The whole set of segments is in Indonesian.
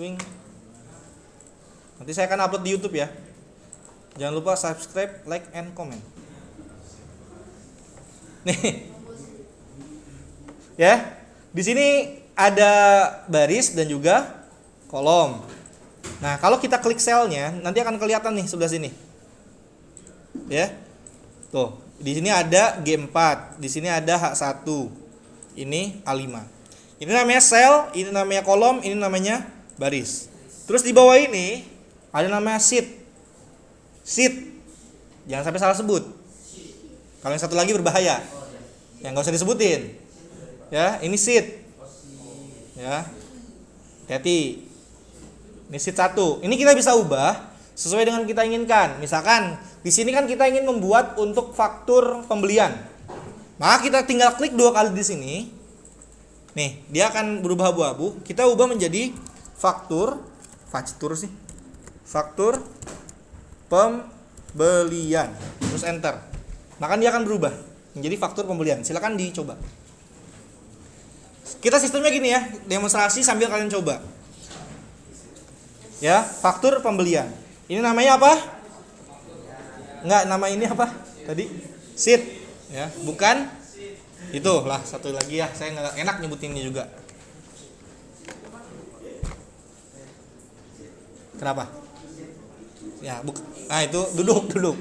Swing. Nanti saya akan upload di YouTube ya. Jangan lupa subscribe, like, and comment. Nih. Ya. Di sini ada baris dan juga kolom. Nah, kalau kita klik selnya, nanti akan kelihatan nih sebelah sini. Ya. Tuh, di sini ada G4, di sini ada H1. Ini A5. Ini namanya sel, ini namanya kolom, ini namanya baris. Terus di bawah ini ada namanya sheet. Sheet. Jangan sampai salah sebut. Kalau yang satu lagi berbahaya. Yang enggak usah disebutin. Ya, ini sheet. Ya. Hati-hati. Ini sheet 1. Ini kita bisa ubah sesuai dengan kita inginkan. Misalkan di sini kan kita ingin membuat untuk faktur pembelian. Maka kita tinggal klik 2 kali di sini. Nih, dia akan berubah abu-abu. Kita ubah menjadi faktur pembelian. Terus enter. Maka dia akan berubah menjadi faktur pembelian. Silakan dicoba. Kita sistemnya gini ya, demonstrasi sambil kalian coba. Ya, faktur pembelian. Ini namanya apa? Enggak, nama ini apa? Tadi sheet, ya, bukan itu lah. Satu lagi ya, saya nggak enak nyebutinnya juga. Kenapa? Ya, nah itu duduk.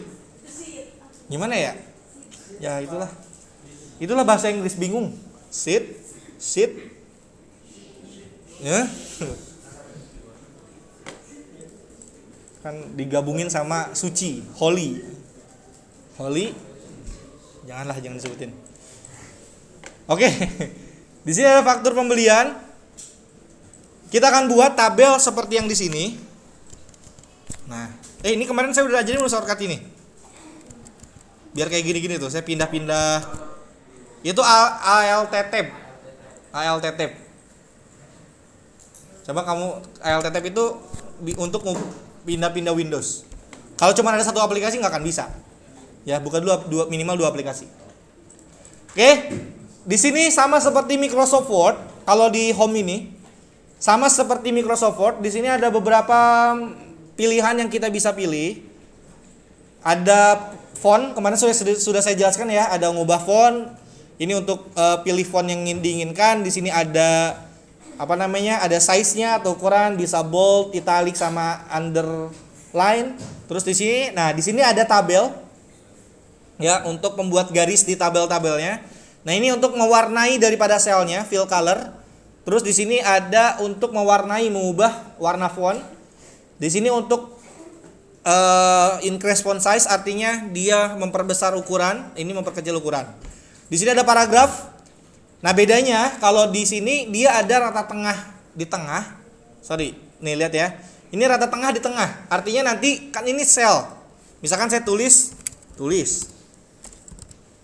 Gimana ya? Ya itulah. Itulah bahasa Inggris bingung. Sheet. Ya. Kan digabungin sama suci, holy. Jangan disebutin. Oke. Di sini ada faktur pembelian. Kita akan buat tabel seperti yang di sini. Nah, ini kemarin saya udah ajarin shortcut ini. Biar kayak gini-gini tuh, saya pindah-pindah. Itu alt tab. Coba kamu alt tab itu untuk pindah-pindah Windows. Kalau cuma ada satu aplikasi nggak akan bisa. Ya, buka dulu minimal 2 aplikasi. Oke. Di sini sama seperti Microsoft Word, kalau di home ini sama seperti Microsoft Word, di sini ada beberapa pilihan yang kita bisa pilih. Ada font, kemarin sudah saya jelaskan ya, ada ngubah font. Ini untuk pilih font yang diinginkan. Di sini ada ada size-nya atau ukuran, bisa bold, italic sama underline. Terus di sini ada tabel. Ya, untuk membuat garis di tabel-tabelnya. Nah, ini untuk mewarnai daripada selnya, fill color. Terus di sini ada untuk mengubah warna font. Di sini untuk increase font size, artinya dia memperbesar ukuran, ini memperkecil ukuran. Di sini ada paragraf. Nah, bedanya kalau di sini dia ada rata tengah di tengah. Sorry, nih lihat ya. Ini rata tengah di tengah. Artinya nanti kan ini sel. Misalkan saya tulis.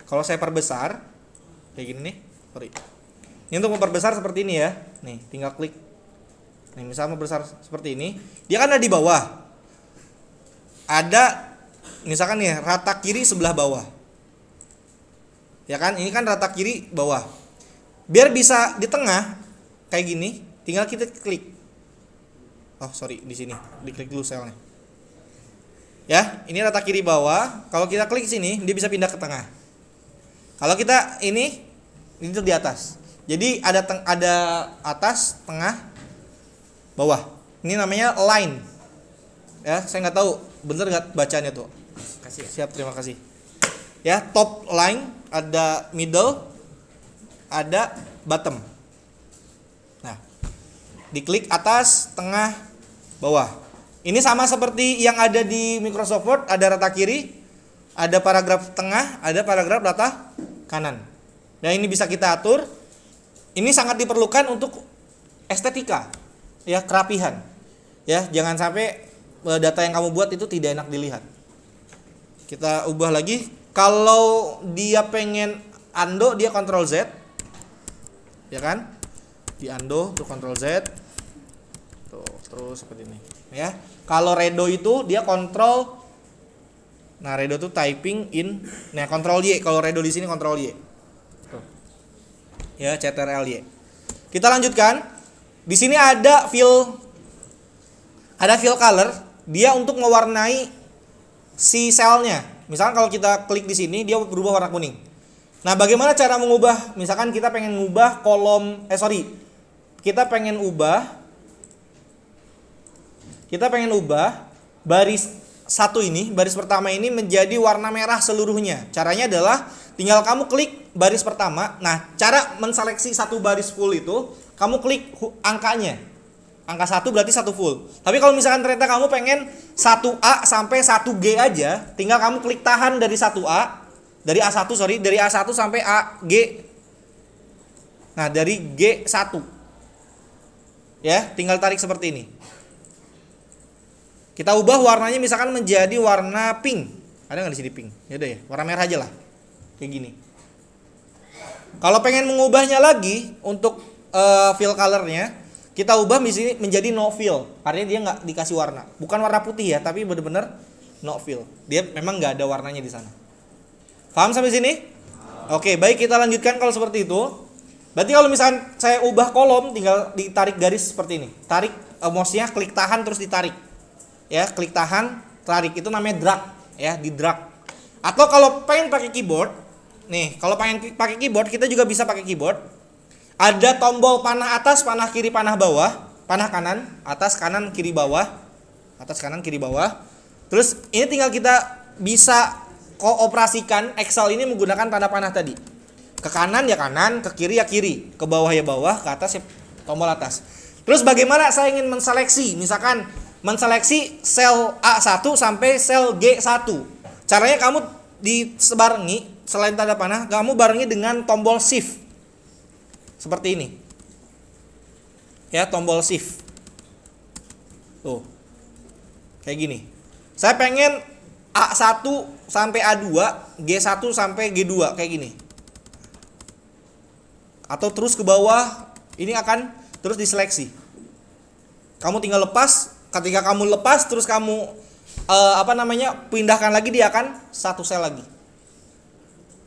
Kalau saya perbesar kayak gini nih. Sorry. Ini untuk memperbesar seperti ini ya. Nih, tinggal klik. Nih, misalnya membesar seperti ini. Dia kan ada di bawah. Ada misalkan nih rata kiri sebelah bawah. Ya kan? Ini kan rata kiri bawah. Biar bisa di tengah kayak gini, tinggal kita klik. Oh, sorry, di sini. Diklik dulu selnya. Ya, ini rata kiri bawah. Kalau kita klik sini, dia bisa pindah ke tengah. Kalau kita ini tuh di atas. Jadi ada atas, tengah, bawah. Ini namanya line. Ya, saya nggak tahu bener nggak bacanya tuh. Siap, terima kasih. Ya, top line, ada middle, ada bottom. Nah, diklik atas, tengah, bawah. Ini sama seperti yang ada di Microsoft Word, ada rata kiri, ada paragraf tengah, ada paragraf rata kanan. Nah, ini bisa kita atur. Ini sangat diperlukan untuk estetika, ya, kerapihan. Ya, jangan sampai data yang kamu buat itu tidak enak dilihat. Kita ubah lagi. Kalau dia pengen undo, dia Ctrl Z. Ya kan? Di undo tuh Ctrl Z. Tuh, terus seperti ini, ya. Kalau redo itu dia kontrol. Nah, redo tuh typing in. Nah, Ctrl Y. Kalau redo di sini Ctrl Y. Tuh. Ya, Ctrl Y. Kita lanjutkan. Di sini ada fill Ada fill color, dia untuk mewarnai si selnya. Misalkan kalau kita klik di sini, dia berubah warna kuning. Nah, bagaimana cara mengubah? Misalkan kita pengen mengubah kita pengen ubah baris satu ini, baris pertama ini menjadi warna merah seluruhnya. Caranya adalah tinggal kamu klik baris pertama. Nah, cara menseleksi satu baris full itu, kamu klik angkanya. Angka 1 berarti 1 full. Tapi kalau misalkan ternyata kamu pengen 1A sampai 1G aja, tinggal kamu klik tahan dari 1A, dari A1 sampai AG. Nah, dari G1. Ya, tinggal tarik seperti ini. Kita ubah warnanya misalkan menjadi warna pink. Ada nggak di sini pink? Ya udah ya, warna merah aja lah. Kayak gini. Kalau pengen mengubahnya lagi untuk fill colornya, kita ubah di sini menjadi no fill. Artinya dia nggak dikasih warna. Bukan warna putih ya, tapi benar-benar no fill. Dia memang nggak ada warnanya di sana. Paham sampai sini? Oke, baik, kita lanjutkan kalau seperti itu. Berarti kalau misalkan saya ubah kolom, tinggal ditarik garis seperti ini. Tarik mouse-nya, klik tahan terus ditarik. Ya, klik tahan, tarik. Itu namanya drag, ya, di drag. Atau kalau pengen pakai keyboard, nih, kalau pengen pakai keyboard, kita juga bisa pakai keyboard. Ada tombol panah atas, panah kiri, panah bawah, panah kanan, atas, kanan, kiri, bawah, atas, kanan, kiri, bawah. Terus ini tinggal kita bisa kooperasikan Excel ini menggunakan tanda panah tadi. Ke kanan ya kanan, ke kiri ya kiri, ke bawah ya bawah, ke atas ya tombol atas. Terus bagaimana saya ingin menseleksi, misalkan menseleksi sel A1 sampai sel G1. Caranya kamu disebarengi, selain tanda panah, kamu barengi dengan tombol shift. Seperti ini. Ya, tombol shift. Tuh. Kayak gini. Saya pengen A1 sampai A2, G1 sampai G2 kayak gini. Atau terus ke bawah, ini akan terus diseleksi. Kamu tinggal lepas, ketika kamu lepas terus kamu pindahkan lagi, dia akan satu sel lagi.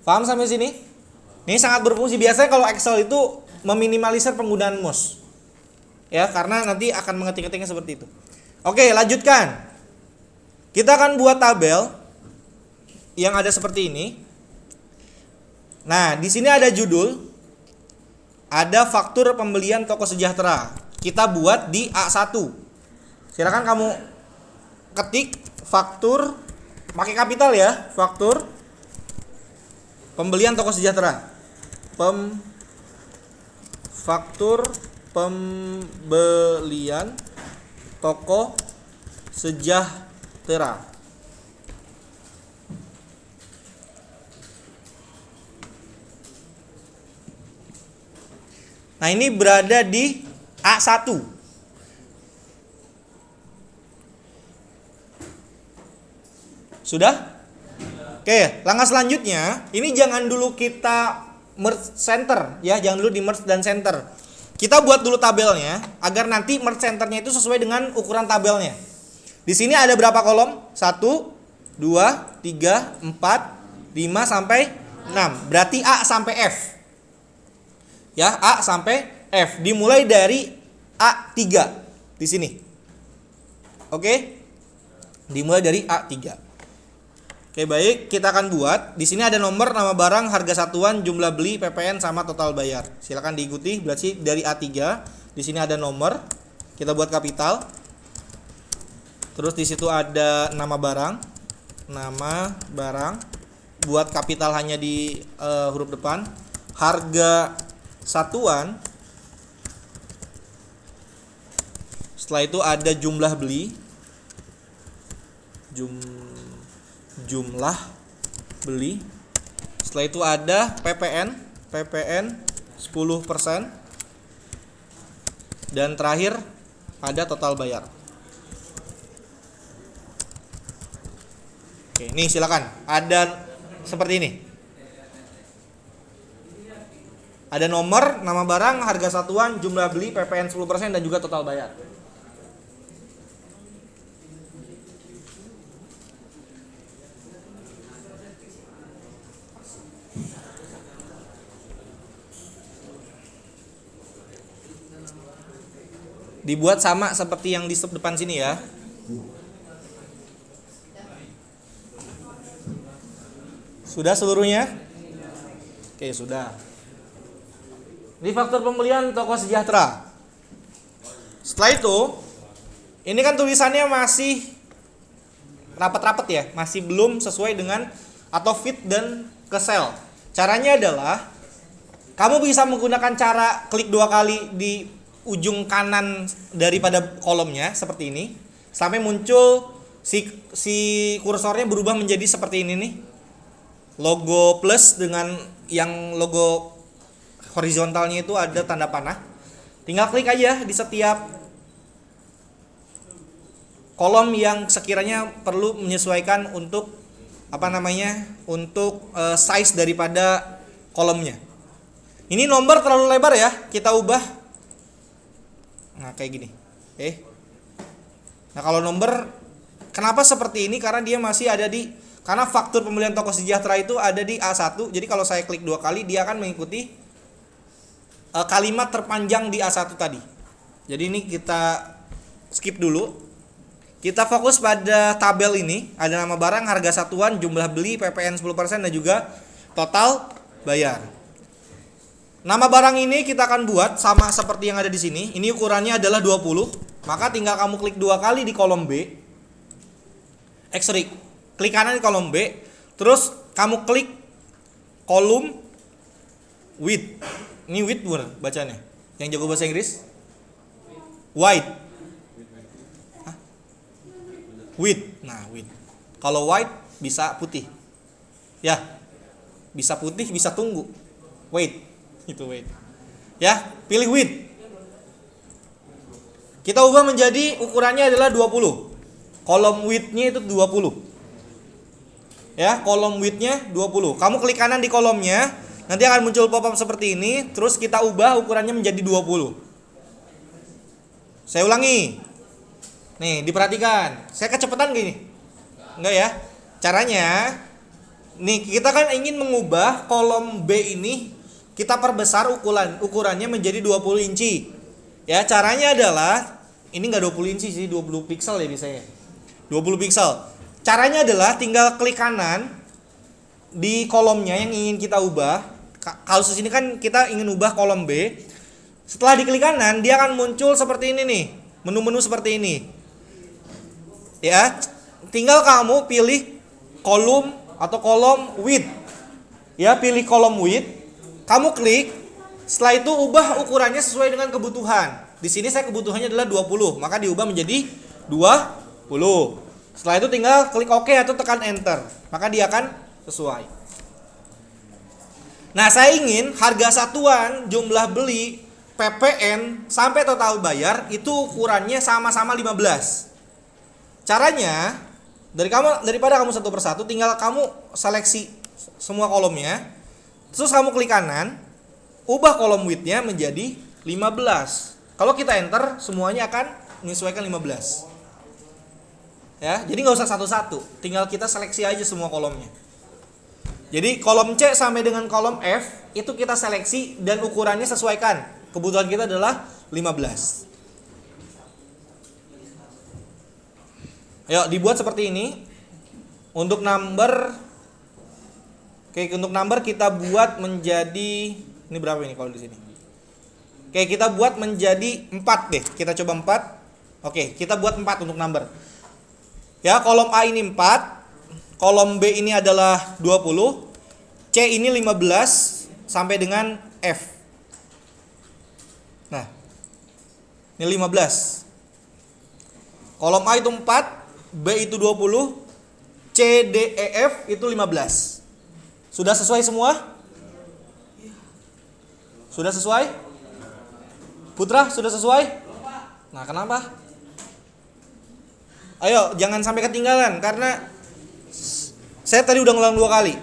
Paham sampai sini? Ini sangat berfungsi. Biasanya kalau Excel itu meminimalisir penggunaan mouse. Ya, karena nanti akan mengetik-ketiknya seperti itu. Oke, lanjutkan. Kita akan buat tabel yang ada seperti ini. Nah, di sini ada judul, ada faktur pembelian toko sejahtera. Kita buat di A1. Silakan kamu ketik faktur, pakai kapital ya, faktur pembelian toko sejahtera. Faktur pembelian toko sejahtera. Nah, ini berada di A1. Sudah? Oke, langkah selanjutnya, ini jangan dulu kita merge center ya, jangan dulu di merge dan center. Kita buat dulu tabelnya agar nanti merge centernya itu sesuai dengan ukuran tabelnya. Di sini ada berapa kolom? 1, 2, 3, 4, 5 sampai 6. Berarti A sampai F. Ya, A sampai F. Dimulai dari A3 di sini. Oke? Dimulai dari A3. Oke, baik, kita akan buat. Di sini ada nomor, nama barang, harga satuan, jumlah beli, PPN sama total bayar. Silakan diikuti. Berarti dari A3, di sini ada nomor. Kita buat kapital. Terus di situ ada nama barang. Nama barang. Buat kapital hanya di huruf depan. Harga satuan. Setelah itu ada jumlah beli. Jumlah beli. Setelah itu ada PPN 10%. Dan terakhir ada total bayar. Oke, ini silakan. Ada seperti ini. Ada nomor, nama barang, harga satuan, jumlah beli, PPN 10% dan juga total bayar. Dibuat sama seperti yang di depan sini ya. Sudah seluruhnya? Oke, sudah. Ini faktor pembelian toko sejahtera. Setelah itu, ini kan tulisannya masih rapat-rapat ya, masih belum sesuai dengan atau fit dan ke sel. Caranya adalah kamu bisa menggunakan cara klik 2 kali di ujung kanan daripada kolomnya seperti ini sampai muncul si kursornya berubah menjadi seperti ini nih. Logo plus dengan yang logo horizontalnya itu ada tanda panah. Tinggal klik aja di setiap kolom yang sekiranya perlu menyesuaikan untuk untuk size daripada kolomnya. Ini nomor terlalu lebar ya, kita ubah. Nah, kayak gini. Oke. Nah, kalau nomor kenapa seperti ini? Karena dia masih ada karena faktur pembelian toko sejahtera itu ada di A1. Jadi kalau saya klik 2 kali dia akan mengikuti kalimat terpanjang di A1 tadi. Jadi ini kita skip dulu. Kita fokus pada tabel ini. Ada nama barang, harga satuan, jumlah beli, PPN 10% dan juga total bayar. Nama barang ini kita akan buat sama seperti yang ada di sini. Ini ukurannya adalah 20. Maka tinggal kamu klik 2 kali di kolom B. Sorry, klik kanan di kolom B. Terus kamu klik kolom width. Ini width bukan bacanya? Yang jago bahasa Inggris? Wide. Hah? Width. Nah, width. Kalau wide bisa putih. Ya. Bisa putih, bisa tunggu. Wait. Itu weight. Ya, pilih width. Kita ubah menjadi ukurannya adalah 20. Kolom width-nya itu 20. Ya, kolom width-nya 20. Kamu klik kanan di kolomnya, nanti akan muncul pop-up seperti ini, terus kita ubah ukurannya menjadi 20. Saya ulangi. Nih, diperhatikan. Saya kecepatan gini. Enggak ya? Caranya nih, kita kan ingin mengubah kolom B ini kita perbesar ukurannya menjadi 20 inci. Ya, caranya adalah ini enggak 20 inci sih, 20 piksel ya biasanya. 20 piksel. Caranya adalah tinggal klik kanan di kolomnya yang ingin kita ubah. Kasus ini kan kita ingin ubah kolom B. Setelah diklik kanan, dia akan muncul seperti ini nih. Menu-menu seperti ini. Ya, tinggal kamu pilih kolom atau kolom width. Ya, pilih kolom width. Kamu klik, setelah itu ubah ukurannya sesuai dengan kebutuhan. Di sini saya kebutuhannya adalah 20, maka diubah menjadi 20. Setelah itu tinggal klik OK atau tekan enter, maka dia akan sesuai. Nah, saya ingin harga satuan, jumlah beli, PPN sampai total bayar itu ukurannya sama-sama 15. Caranya daripada kamu satu persatu, tinggal kamu seleksi semua kolomnya. Terus kamu klik kanan, ubah kolom width-nya menjadi 15. Kalau kita enter, semuanya akan menyesuaikan 15. Ya, jadi nggak usah satu-satu, tinggal kita seleksi aja semua kolomnya. Jadi kolom C sampai dengan kolom F itu kita seleksi dan ukurannya sesuaikan. Kebutuhan kita adalah 15. Ayo dibuat seperti ini. Untuk number kita buat menjadi ini berapa ini kalau di sini? Oke, kita buat menjadi 4 deh. Kita coba 4. Oke, kita buat 4 untuk number. Ya, kolom A ini 4, kolom B ini adalah 20, C ini 15 sampai dengan F. Nah, ini 15. Kolom A itu 4, B itu 20, C, D, E, F itu 15. Sudah sesuai semua? Sudah sesuai? Putra, sudah sesuai? Nah, kenapa? Ayo, jangan sampai ketinggalan karena saya tadi udah ngulang 2 kali.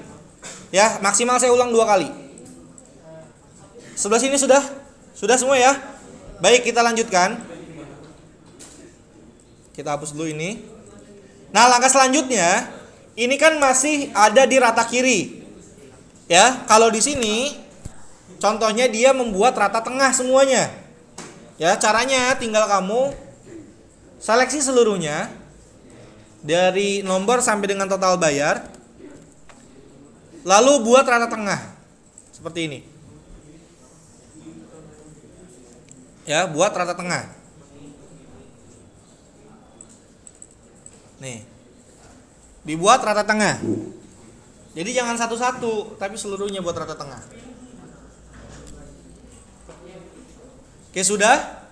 Ya, maksimal saya ulang 2 kali. Sebelah sini sudah? Sudah semua ya? Baik, kita lanjutkan. Kita hapus dulu ini. Nah, langkah selanjutnya, ini kan masih ada di rata kiri. Ya, kalau di sini contohnya dia membuat rata tengah semuanya. Ya, caranya tinggal kamu seleksi seluruhnya dari nomor sampai dengan total bayar. Lalu buat rata tengah. Seperti ini. Ya, buat rata tengah. Nih. Dibuat rata tengah. Jadi jangan satu-satu, tapi seluruhnya buat rata tengah. Oke, sudah?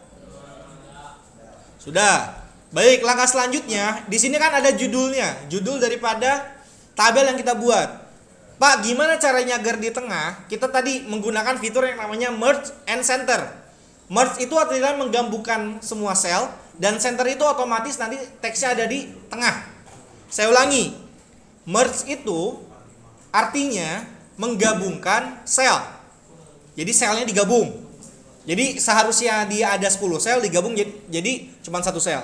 Sudah. Baik, langkah selanjutnya, di sini kan ada judulnya, judul daripada tabel yang kita buat. Pak, gimana caranya agar di tengah? Kita tadi menggunakan fitur yang namanya merge and center. Merge itu artinya menggabungkan semua sel, dan center itu otomatis nanti teksnya ada di tengah. Saya ulangi, merge itu artinya menggabungkan sel. Jadi selnya digabung. Jadi seharusnya dia ada 10 sel digabung jadi cuma satu sel.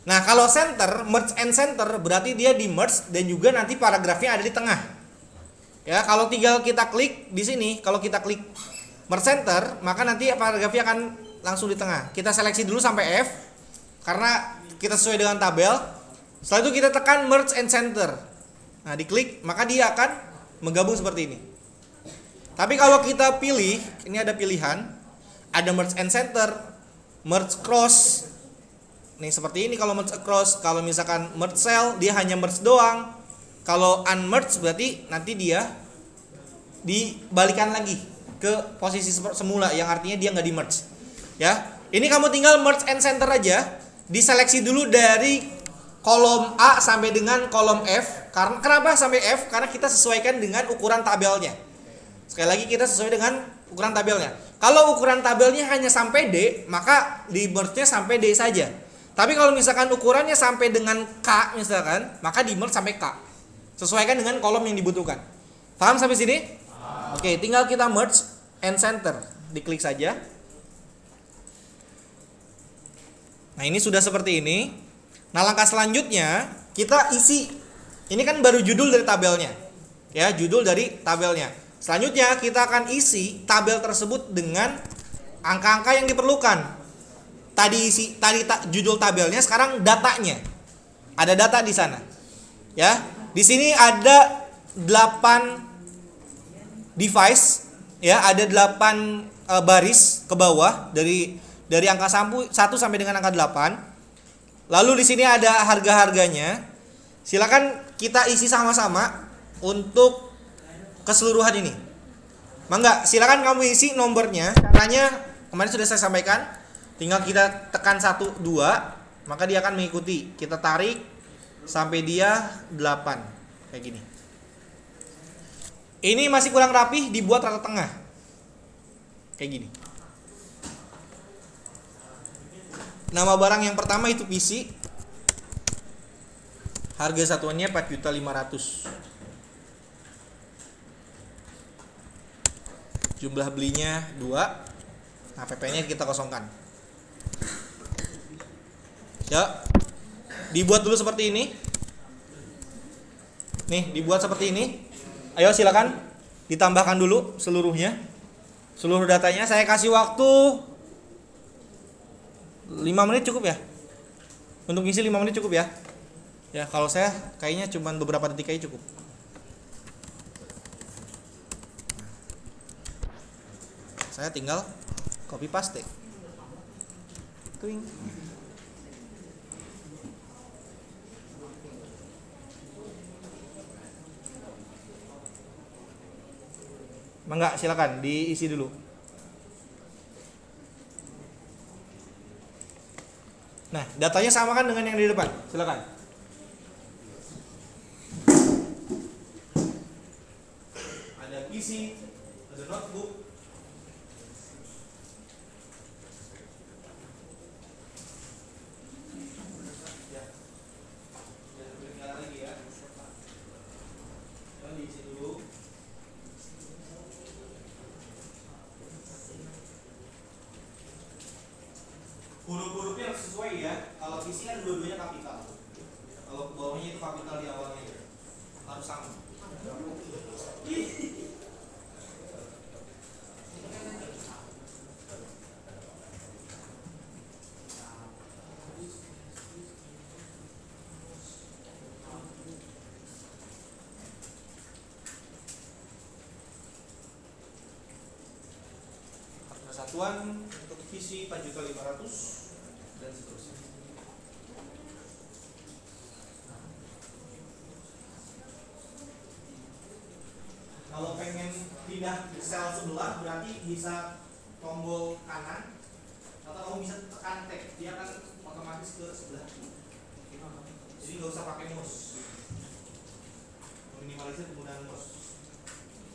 Nah, kalau center, merge and center berarti dia di merge dan juga nanti paragrafnya ada di tengah. Ya, kalau tinggal kita klik di sini, kalau kita klik merge center, maka nanti paragrafnya akan langsung di tengah. Kita seleksi dulu sampai F karena kita sesuai dengan tabel. Setelah itu kita tekan merge and center. Nah, diklik, maka dia akan menggabung seperti ini. Tapi kalau kita pilih, ini ada pilihan, ada merge and center, merge cross. Nih seperti ini kalau merge across. Kalau misalkan merge cell, dia hanya merge doang. Kalau unmerge berarti nanti dia dibalikan lagi ke posisi semula, yang artinya dia nggak di merge. Ya, ini kamu tinggal merge and center aja. Diseleksi dulu dari kolom A sampai dengan kolom F. Karena kenapa sampai F? Karena kita sesuaikan dengan ukuran tabelnya. Sekali lagi kita sesuai dengan ukuran tabelnya. Kalau ukuran tabelnya hanya sampai D, maka di merge-nya sampai D saja. Tapi kalau misalkan ukurannya sampai dengan K misalkan, maka di merge sampai K. Sesuaikan dengan kolom yang dibutuhkan. Paham sampai sini? Oke, tinggal kita merge and center. Diklik saja. Nah, ini sudah seperti ini. Nah, langkah selanjutnya kita isi. Ini kan baru judul dari tabelnya. Ya, judul dari tabelnya. Selanjutnya kita akan isi tabel tersebut dengan angka-angka yang diperlukan. Tadi judul tabelnya, sekarang datanya. Ada data di sana. Ya, di sini ada 8 device, ya, ada 8 baris ke bawah dari angka 1 sampai dengan angka 8. Lalu di sini ada harga-harganya. Silakan kita isi sama-sama untuk keseluruhan ini. Mangga, silakan kamu isi nomornya. Caranya kemarin sudah saya sampaikan. Tinggal kita tekan 1, 2, maka dia akan mengikuti. Kita tarik sampai dia 8. Kayak gini. Ini masih kurang rapih, dibuat rata tengah. Kayak gini. Nama barang yang pertama itu PC. Harga satuannya 4.500.000. Jumlah belinya 2. Nah, PP-nya kita kosongkan. Ya. Dibuat dulu seperti ini. Nih, dibuat seperti ini. Ayo silakan ditambahkan dulu seluruhnya. Seluruh datanya. Saya kasih waktu 5 menit cukup ya? Untuk ngisi 5 menit cukup ya? Ya, kalau saya kayaknya cuma beberapa detik aja cukup. Saya tinggal copy paste. Tuing. Mangga, silakan diisi dulu. Nah, datanya sama kan dengan yang di depan. Silakan. Ada PC, ada notebook. Huruf-hurufnya harus sesuai ya. Kalau PC kan dua-duanya kapital. Kalau bawahnya itu kapital di awalnya ya. Harus sama. satuan untuk PC 4.500.000 dan seterusnya. Kalau pengen pindah ke sel sebelah berarti bisa tombol kanan atau kamu bisa tekan tab, dia akan otomatis ke sebelah. Jadi nggak usah pakai mouse. Meminimalisir penggunaan mouse.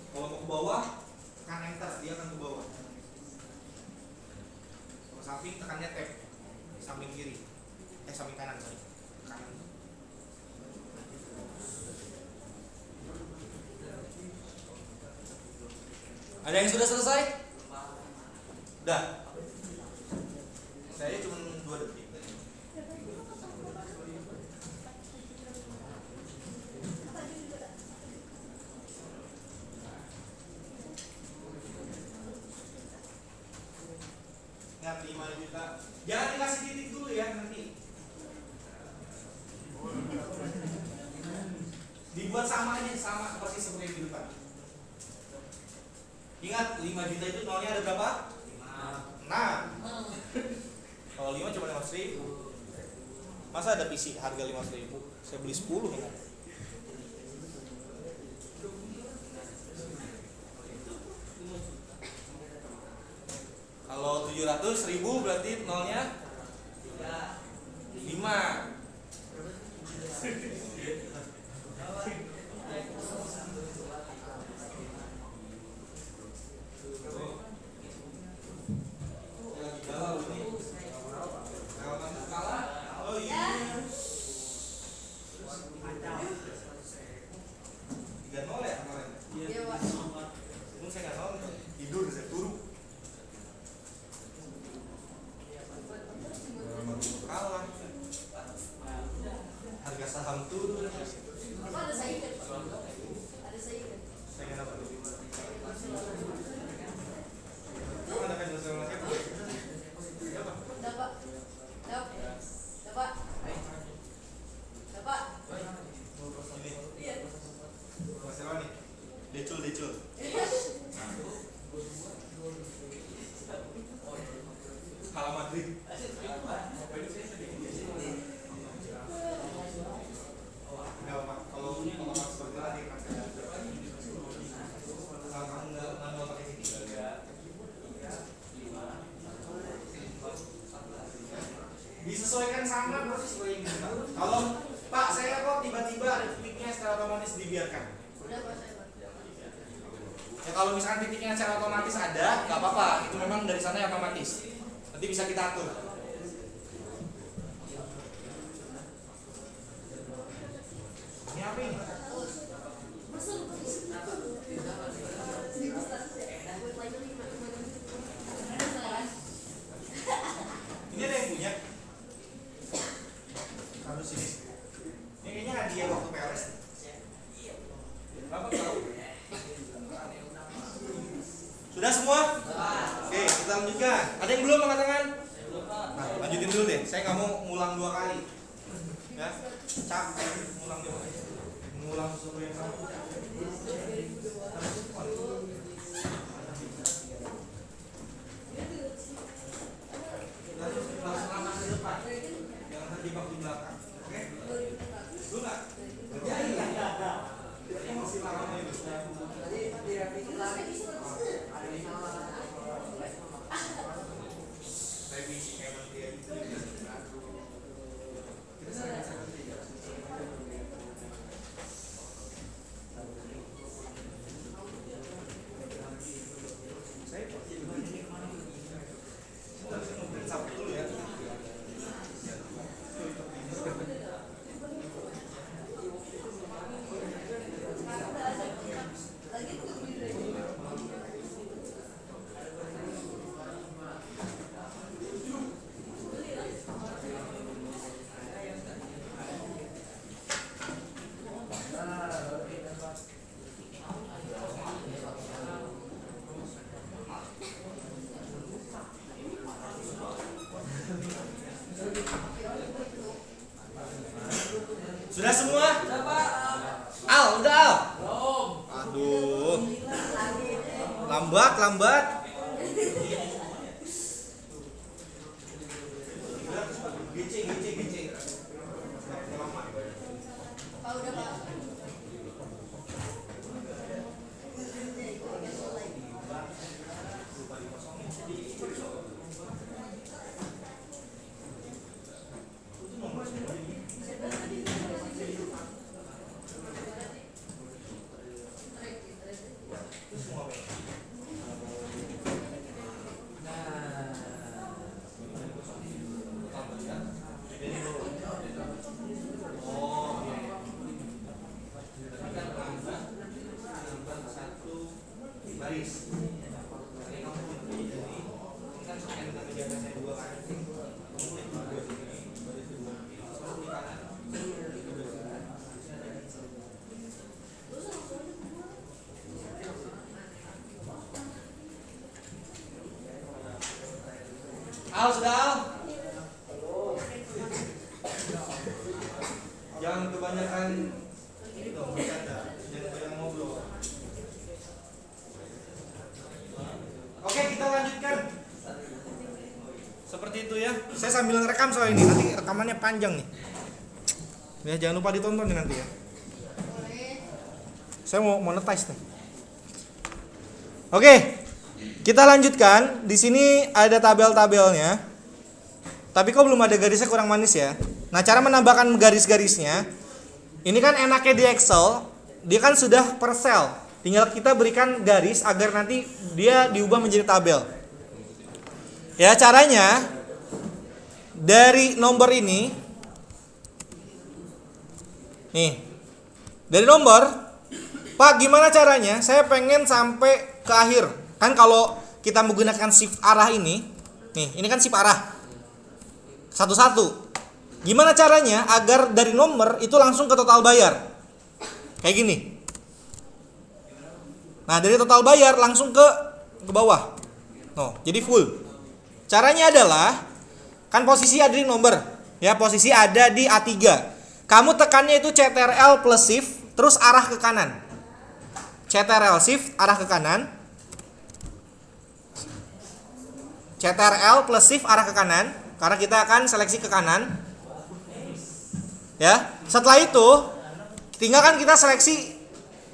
Kalau mau ke bawah tekan enter, dia akan ke bawah. Ke samping tekannya tab, samping kiri, samping kanan sorry. Kanan. Ada yang sudah selesai? Udah. Saya cuma 2 detik. Ingat 5 juta. Jangan dikasih titik dulu ya nanti. Dibuat sama aja, sama persis seperti yang di depan. Ingat 5 juta itu nolnya ada berapa? 5. Kalau 5 cuma 500.000. Masa ada PC harga 500.000? Saya beli 10 ya. Kalau 700.000 berarti nolnya 5. Disesuaikan sama persis seperti ini. Kalau Pak saya kok tiba-tiba ada titiknya secara otomatis dibiarkan. Ya kalau misalkan titiknya secara otomatis ada, nggak apa-apa. Itu memang dari sana yang otomatis. Nanti bisa kita atur. Ini apa ini? Ini ada yang punya? Harus ini. Ini kayaknya hadiah waktu PLS. Bapak tahu? Sudah semua? Oke, kita lanjutkan. Ada yang belum angkat tangan? Nah, lanjutin dulu deh. Saya nggak mau ngulang 2 kali. Ya, capek ngulang 2 kali. Ngulang sesuatu yang sama. Langsung angkat ke depan. Jangan terjebak di belakang. Oke? Dulu nggak? Kerjain lah. Emosi lama itu. Revisi memang dia itu. Sudah semua? Al, udah Al? Aduh. Lambat. Al, sudah Al? Jangan kebanyakan ini dong, bercanda. Jangan banyak ngobrol. Oke, kita lanjutkan. Seperti itu ya. Saya sambil ngerekam soal ini, nanti rekamannya panjang nih. Ya, jangan lupa ditonton nih nanti ya. Saya mau monetize nih. Oke. Kita lanjutkan. Di sini ada tabel-tabelnya. Tapi kok belum ada garisnya, kurang manis ya. Nah, cara menambahkan garis-garisnya, ini kan enaknya di Excel, dia kan sudah per sel. Tinggal kita berikan garis agar nanti dia diubah menjadi tabel. Ya, caranya dari nomor ini. Nih. Dari nomor, Pak, gimana caranya? Saya pengen sampai ke akhir. Kan kalau kita menggunakan shift arah ini, nih, ini kan shift arah. Satu-satu. Gimana caranya agar dari nomor itu langsung ke total bayar? Kayak gini. Nah, dari total bayar langsung ke bawah. No, jadi full. Caranya adalah, kan posisi ada di nomor. Ya, posisi ada di A3. Kamu tekannya itu CTRL plus shift, terus arah ke kanan. CTRL shift, arah ke kanan. CTRL plus shift arah ke kanan, karena kita akan seleksi ke kanan. Ya, setelah itu tinggal kan kita seleksi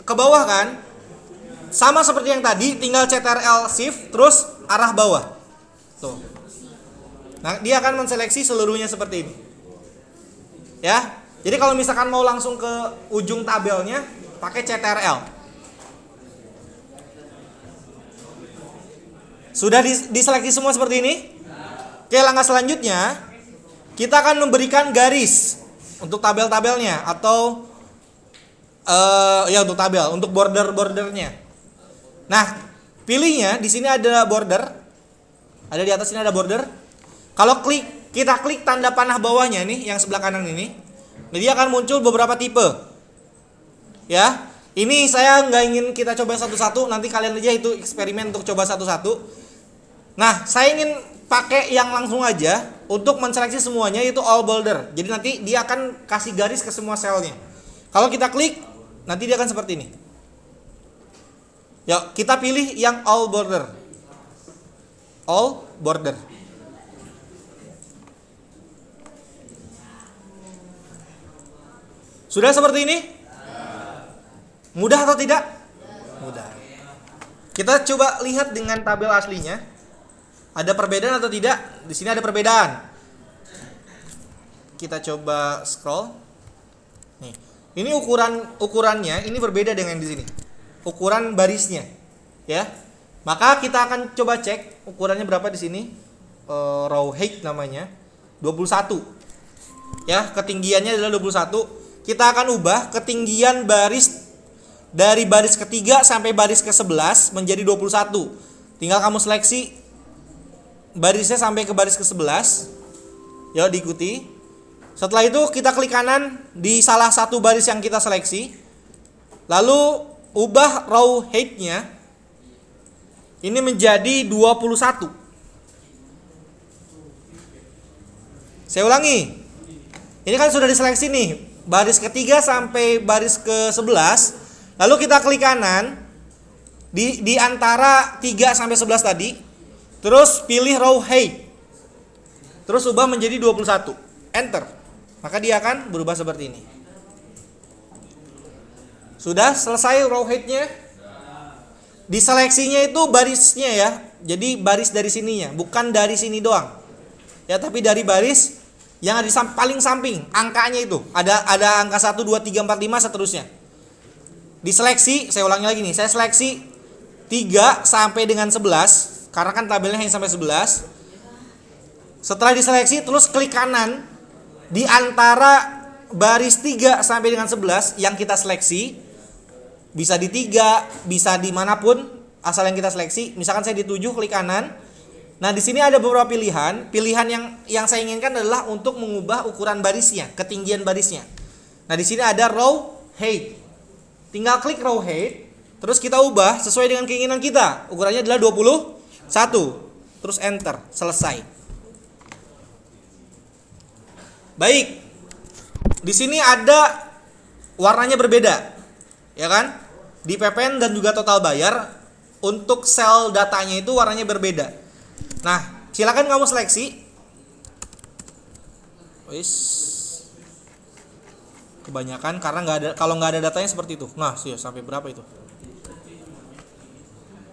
ke bawah kan. Sama seperti yang tadi, tinggal CTRL shift terus arah bawah. Tuh. Nah, dia akan menseleksi seluruhnya seperti ini. Ya. Jadi kalau misalkan mau langsung ke ujung tabelnya, pakai CTRL. Sudah diseleksi semua seperti ini? Oke, langkah selanjutnya kita akan memberikan garis untuk tabel-tabelnya atau ya untuk tabel, untuk border-bordernya. Nah, pilihnya di sini ada border. Ada di atas sini ada border. Kalau kita klik tanda panah bawahnya nih yang sebelah kanan ini, dia akan muncul beberapa tipe. Ya, ini saya nggak ingin kita coba satu-satu, nanti kalian aja itu eksperimen untuk coba satu-satu. Nah, saya ingin pakai yang langsung aja untuk menseleksi semuanya, itu all border. Jadi nanti dia akan kasih garis ke semua selnya. Kalau kita klik, nanti dia akan seperti ini. Yuk, kita pilih yang all border. All border. Sudah seperti ini? Mudah atau tidak? Mudah. Kita coba lihat dengan tabel aslinya. Ada perbedaan atau tidak? Di sini ada perbedaan. Kita coba scroll. Nih. Ini ukurannya ini berbeda dengan di sini. Ukuran barisnya, ya. Maka kita akan coba cek ukurannya berapa di sini. Row height namanya 21. Ya, ketinggiannya adalah 21. Kita akan ubah ketinggian baris dari baris ketiga sampai baris ke-11 menjadi 21. Tinggal kamu seleksi barisnya sampai ke baris ke-11. Ya, diikuti. Setelah itu kita klik kanan di salah satu baris yang kita seleksi. Lalu ubah row height-nya ini menjadi 21. Saya ulangi. Ini kan sudah diseleksi nih, baris ketiga sampai baris ke-11. Lalu kita klik kanan di antara 3 sampai 11 tadi. Terus pilih row height. Terus ubah menjadi 21. Enter. Maka dia akan berubah seperti ini. Sudah selesai row height-nya? Diseleksinya itu barisnya ya. Jadi baris dari sininya, bukan dari sini doang. Ya, tapi dari baris yang ada di paling samping, angkanya itu. Ada angka 1 2 3 4 5 seterusnya. Diseleksi, saya ulangi lagi nih. Saya seleksi 3 sampai dengan 11. Karena kan tabelnya hanya sampai 11. Setelah diseleksi, terus klik kanan di antara baris 3 sampai dengan 11 yang kita seleksi. Bisa di 3, bisa dimanapun, asal yang kita seleksi. Misalkan saya di 7 klik kanan. Nah, di sini ada beberapa pilihan. Pilihan yang saya inginkan adalah untuk mengubah ukuran barisnya, ketinggian barisnya. Nah, di sini ada row height. Tinggal klik row height, terus kita ubah sesuai dengan keinginan kita. Ukurannya adalah 21. Terus enter, selesai. Baik. Di sini ada warnanya berbeda. Ya kan? Di PPN dan juga total bayar untuk sel datanya itu warnanya berbeda. Nah, silakan kamu seleksi. Wis. Kebanyakan karena kalau nggak ada datanya seperti itu. Nah, sih sampai berapa itu?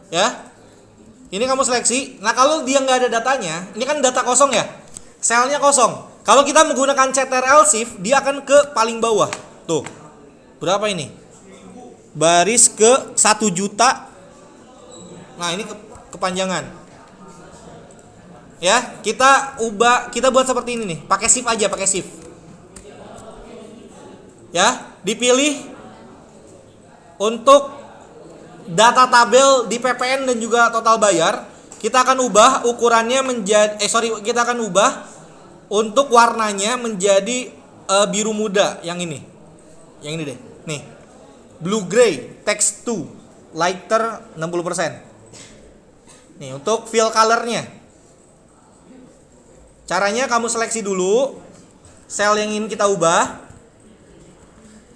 Ya. Ini kamu seleksi. Nah, kalau dia nggak ada datanya, ini kan data kosong ya. Selnya kosong. Kalau kita menggunakan CTRL Shift, dia akan ke paling bawah. Tuh. Berapa ini? Baris ke 1 juta. Nah, ini kepanjangan. Ya, kita buat seperti ini nih. Pakai shift aja, pakai shift. Ya, dipilih untuk data tabel di PPN dan juga total bayar. Kita akan ubah ukurannya menjadi kita akan ubah untuk warnanya menjadi biru muda yang ini. Yang ini deh. Nih. Blue gray text 2 lighter 60%. Nih, untuk fill colornya. Caranya kamu seleksi dulu sel yang ingin kita ubah.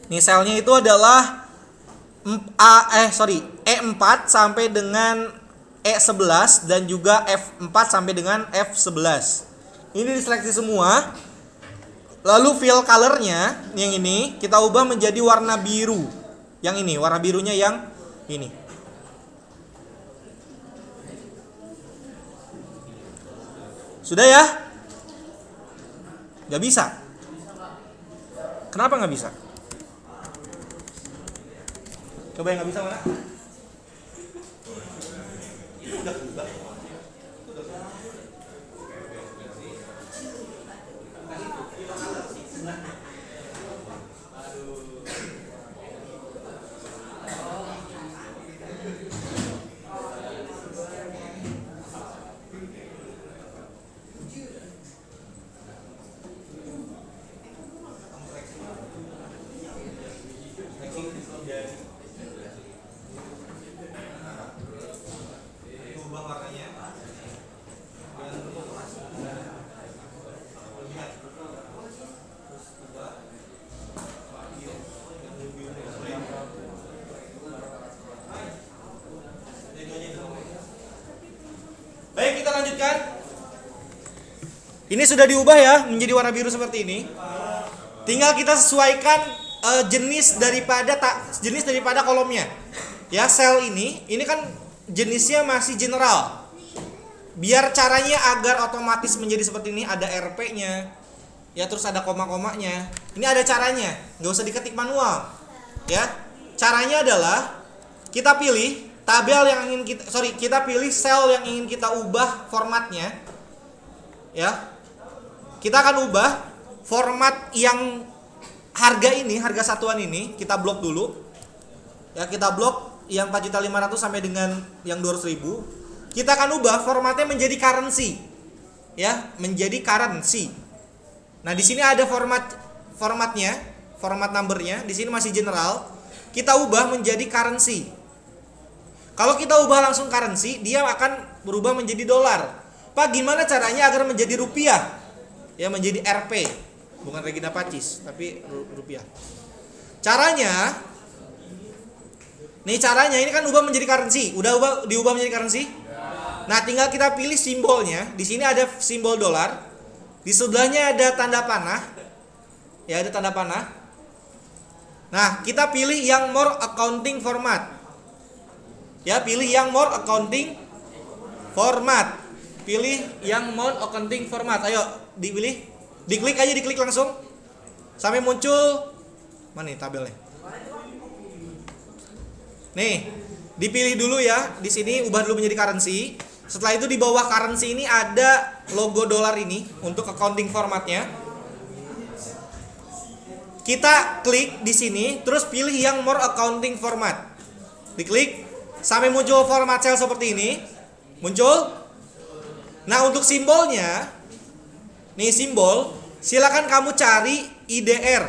Nih, selnya itu adalah E4 sampai dengan E11 dan juga F4 sampai dengan F11. Ini diseleksi semua. Lalu fill colornya yang ini kita ubah menjadi warna biru. Yang ini, warna birunya yang ini. Sudah ya? Gak bisa. Kenapa gak bisa? Coba yang gak bisa mana? Itu udah berubah. Baik, kita lanjutkan. Ini sudah diubah ya menjadi warna biru seperti ini. Tinggal kita sesuaikan jenis daripada kolomnya. Ya, sel ini kan jenisnya masih general. Biar caranya agar otomatis menjadi seperti ini, ada RP-nya. Ya, terus ada koma-komanya. Ini ada caranya, nggak usah diketik manual. Ya, caranya adalah kita pilih tabel yang ingin kita pilih sel yang ingin kita ubah formatnya. Ya. Kita akan ubah format yang harga satuan ini kita blok dulu. Ya, kita blok yang 4.500.000 sampai dengan yang 200.000. Kita akan ubah formatnya menjadi currency. Ya, menjadi currency. Nah, di sini ada formatnya, format numbernya, di sini masih general. Kita ubah menjadi currency. Kalau kita ubah langsung currency, dia akan berubah menjadi dolar. Pak, gimana caranya agar menjadi rupiah? Ya, menjadi RP. Bukan Regina Pacis, tapi rupiah. Caranya, ini kan ubah menjadi currency. Udah diubah menjadi currency? Nah, tinggal kita pilih simbolnya. Di sini ada simbol dolar. Di sebelahnya ada tanda panah. Ya, ada tanda panah. Nah, kita pilih yang more accounting format. Ya, pilih yang more accounting format. Pilih yang more accounting format. Ayo, dipilih. Diklik langsung. Sampai muncul mana nih tabelnya? Nih, dipilih dulu ya. Di sini ubah dulu menjadi currency. Setelah itu di bawah currency ini ada logo dolar ini untuk accounting formatnya. Kita klik di sini, terus pilih yang more accounting format. Diklik. Sampai muncul format sel seperti ini. Muncul. Nah, untuk simbolnya, nih simbol, silakan kamu cari IDR.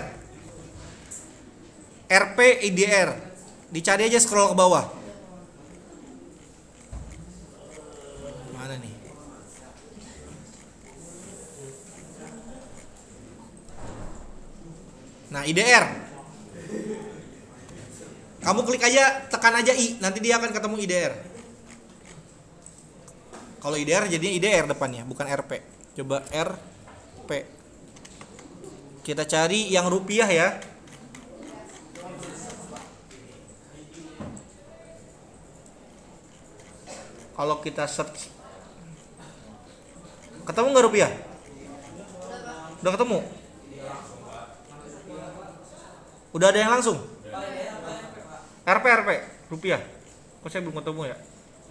RP IDR. Dicari aja, scroll ke bawah. Mana nih? Nah, IDR. Kamu klik aja, tekan aja I, nanti dia akan ketemu IDR. Kalau IDR jadinya IDR depannya, bukan RP. Coba RP. Kita cari yang rupiah ya. Kalau kita search, ketemu nggak rupiah? Udah ketemu? Udah ada yang langsung? RP rupiah. Kok saya belum ketemu ya?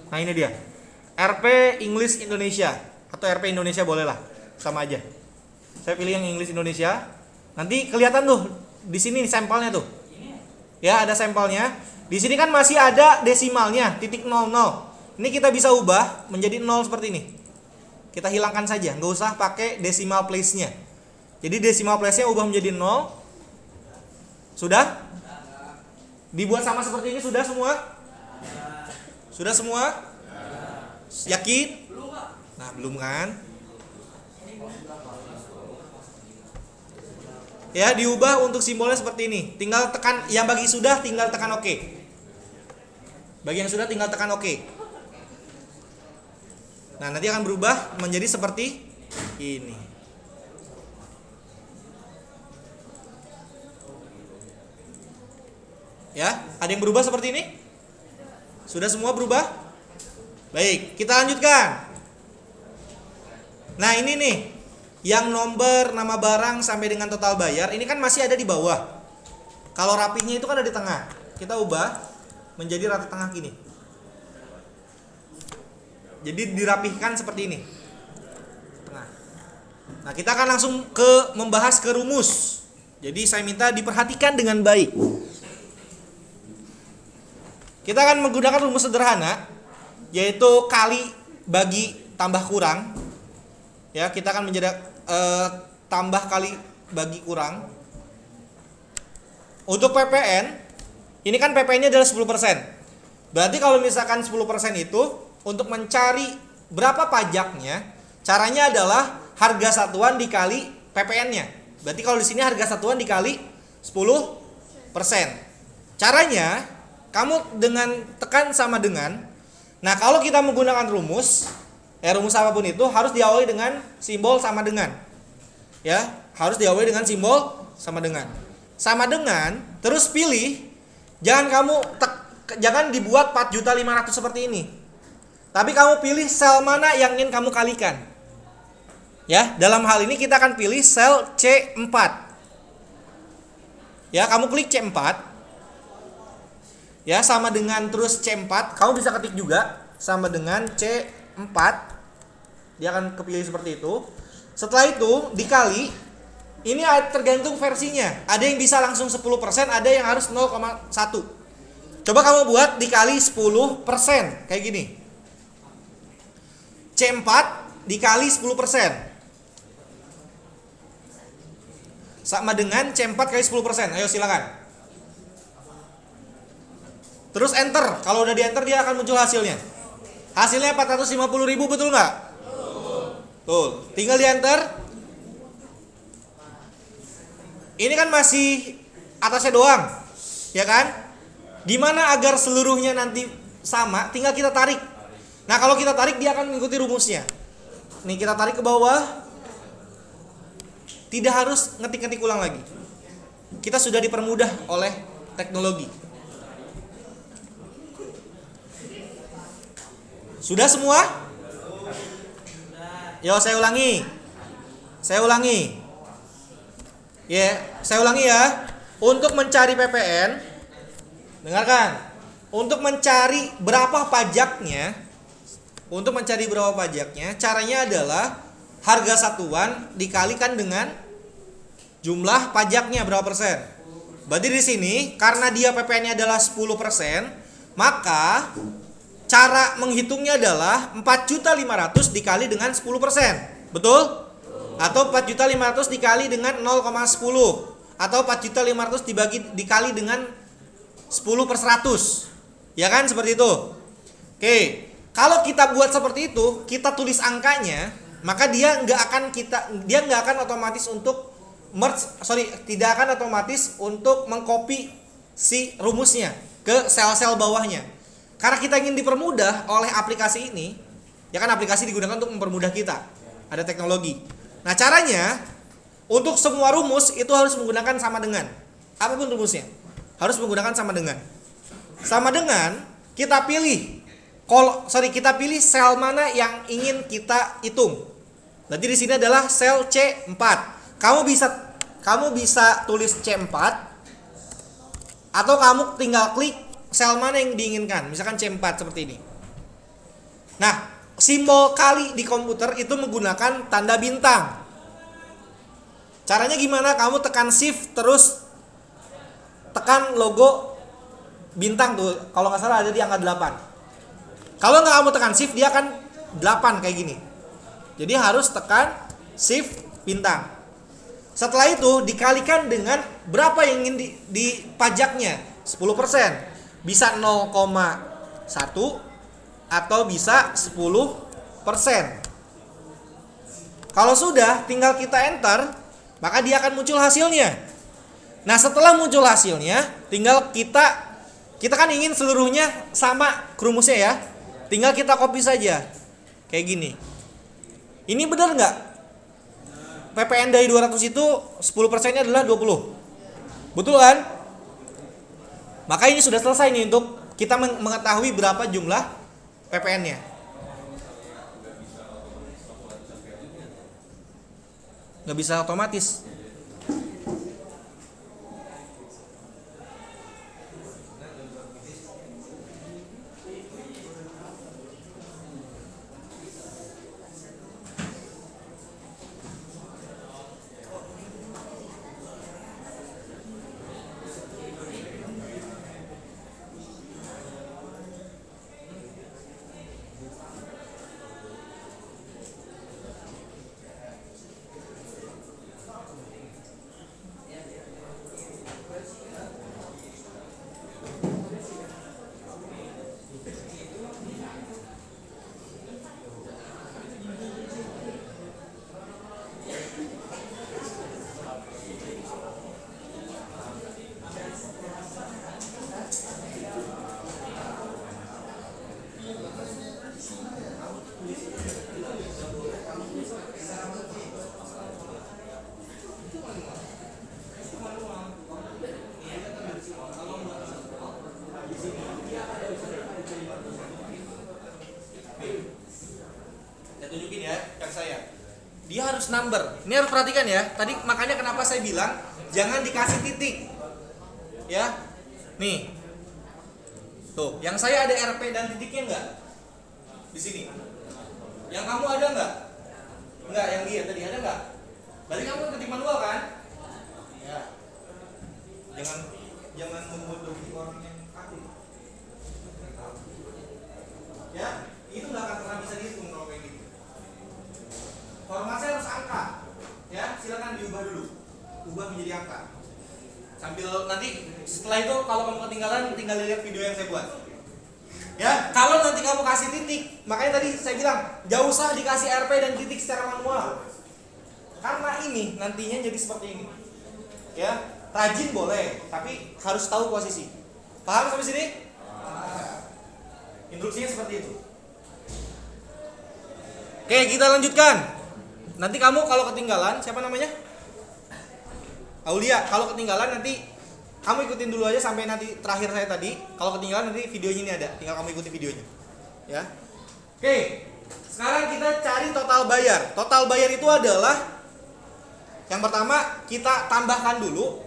Nah, ini dia. RP English Indonesia atau RP Indonesia boleh lah, sama aja. Saya pilih yang English Indonesia. Nanti kelihatan tuh di sini sampelnya tuh. Ya, ada sampelnya. Di sini kan masih ada desimalnya, titik 00. Ini kita bisa ubah menjadi 0 seperti ini. Kita hilangkan saja, nggak usah pakai decimal place-nya. Jadi decimal place-nya ubah menjadi 0. Sudah? Dibuat sama seperti ini sudah semua? Sudah semua? Yakin? Nah, belum kan? Ya, diubah untuk simbolnya seperti ini. Tinggal tekan, yang bagi sudah tinggal tekan OK. Bagi yang sudah tinggal tekan OK. Nah, nanti akan berubah menjadi seperti ini. Ya, ada yang berubah seperti ini? Sudah semua berubah? Baik, kita lanjutkan. Nah, ini nih, yang nomor, nama barang sampai dengan total bayar, ini kan masih ada di bawah. Kalau rapihnya itu kan ada di tengah. Kita ubah menjadi rata tengah gini. Jadi dirapihkan seperti ini. Tengah. Nah, kita akan langsung membahas ke rumus. Jadi saya minta diperhatikan dengan baik. Kita akan menggunakan rumus sederhana, yaitu kali bagi tambah kurang. Ya, kita akan menjadi tambah kali bagi kurang. Untuk PPN, ini kan PPN-nya adalah 10%. Berarti kalau misalkan 10% itu untuk mencari berapa pajaknya, caranya adalah harga satuan dikali PPN-nya. Berarti kalau di sini harga satuan dikali 10%. Caranya kamu dengan tekan sama dengan. Nah, kalau kita menggunakan rumus, rumus apapun itu harus diawali dengan simbol sama dengan. Ya, harus diawali dengan simbol sama dengan. Sama dengan, terus pilih. Jangan dibuat 4.500.000 seperti ini. Tapi kamu pilih sel mana yang ingin kamu kalikan. Ya, dalam hal ini kita akan pilih sel C4. Ya, kamu klik C4. Ya, sama dengan terus C4. Kamu bisa ketik juga sama dengan C4. Dia akan kepilih seperti itu. Setelah itu dikali. Ini tergantung versinya. Ada yang bisa langsung 10%, ada yang harus 0,1. Coba kamu buat dikali 10%. Kayak gini. C4 dikali 10%. Sama dengan C4 kali 10%. Ayo silakan. Terus enter. Kalau udah di enter dia akan muncul hasilnya. Hasilnya 450.000, betul nggak? Betul. Tinggal di enter. Ini kan masih atasnya doang, ya kan? Gimana agar seluruhnya nanti sama? Tinggal kita tarik. Nah, kalau kita tarik dia akan mengikuti rumusnya. Nih, kita tarik ke bawah. Tidak harus ngetik-ngetik ulang lagi. Kita sudah dipermudah oleh teknologi. Sudah semua? Yo, saya ulangi. Saya ulangi ya. Untuk mencari PPN, dengarkan. Untuk mencari berapa pajaknya, caranya adalah harga satuan dikalikan dengan jumlah pajaknya berapa persen. Berarti di sini karena dia PPN-nya adalah 10%, Maka cara menghitungnya adalah 4.500.000 dikali dengan 10%. Betul? Atau 4.500.000 dikali dengan 0,10. Atau 4.500.000 dikali dengan 10/100. Ya kan, seperti itu. Oke, kalau kita buat seperti itu, kita tulis angkanya, maka dia nggak akan otomatis untuk tidak akan otomatis untuk mengcopy si rumusnya ke sel-sel bawahnya. Karena kita ingin dipermudah oleh aplikasi ini, ya kan, aplikasi digunakan untuk mempermudah kita. Ada teknologi. Nah, caranya untuk semua rumus itu harus menggunakan sama dengan. Apapun rumusnya, harus menggunakan sama dengan. Sama dengan kita pilih kita pilih sel mana yang ingin kita hitung. Nanti di sini adalah sel C4. Kamu bisa tulis C4 atau kamu tinggal klik sel mana yang diinginkan. Misalkan C4 seperti ini. Nah, simbol kali di komputer itu menggunakan tanda bintang. Caranya gimana? Kamu tekan shift terus tekan logo bintang tuh. Kalau nggak salah ada di angka 8. Kalau nggak kamu tekan shift, dia akan 8 kayak gini. Jadi harus tekan shift bintang. Setelah itu dikalikan dengan berapa yang ingin dipajaknya. 10%. Bisa 0,1 atau bisa 10%. Kalau sudah, tinggal kita enter, maka dia akan muncul hasilnya. Nah, setelah muncul hasilnya, tinggal kita kan ingin seluruhnya sama rumusnya ya. Tinggal kita copy saja. Kayak gini. Ini benar nggak? PPN dari 200 itu 10%-nya adalah 20. Betul kan? Maka ini sudah selesai nih untuk kita mengetahui berapa jumlah PPN-nya. Nggak bisa otomatis. Dia harus number. Ini harus perhatikan ya. Tadi makanya kenapa saya bilang jangan dikasih titik. Ya. Nih. Tuh, yang saya ada RP dan titiknya enggak? Di sini. Yang kamu ada enggak? Enggak, yang dia tadi ada enggak? Berarti kamu ketik manual kan? Ya. Jangan membodohi orang yang aktif. Ya, itu enggak akan pernah bisa dihitung kalau kayak gitu. Formasi harus angka, ya silakan diubah dulu, ubah menjadi angka. Sambil nanti setelah itu kalau kamu ketinggalan tinggal lihat video yang saya buat. Ya, kalau nanti kamu kasih titik, makanya tadi saya bilang jauh usah dikasih RP dan titik secara manual. Karena ini nantinya jadi seperti ini. Ya, rajin boleh, tapi harus tahu posisi. Paham sampai sini? Instruksinya seperti itu. Oke, kita lanjutkan. Nanti kamu kalau ketinggalan, siapa namanya? Aulia. Kalau ketinggalan nanti kamu ikutin dulu aja sampai nanti terakhir saya tadi. Kalau ketinggalan nanti videonya ini ada, tinggal kamu ikuti videonya. Ya. Oke. Sekarang kita cari total bayar. Total bayar itu adalah yang pertama kita tambahkan dulu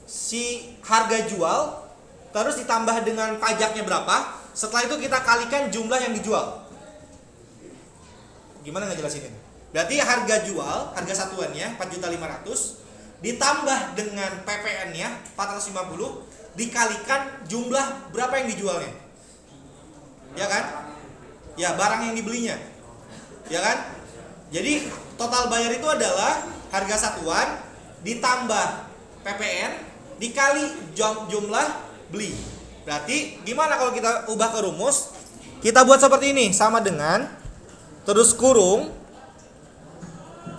si harga jual, terus ditambah dengan pajaknya berapa. Setelah itu kita kalikan jumlah yang dijual. Gimana ngejelasin ini? Berarti harga jual, harga satuannya 4.500.000 ditambah dengan PPN-nya 450 dikalikan jumlah berapa yang dijualnya. Ya kan? Ya, barang yang dibelinya. Ya kan? Jadi total bayar itu adalah harga satuan ditambah PPN dikali jumlah beli. Berarti gimana kalau kita ubah ke rumus? Kita buat seperti ini, sama dengan terus kurung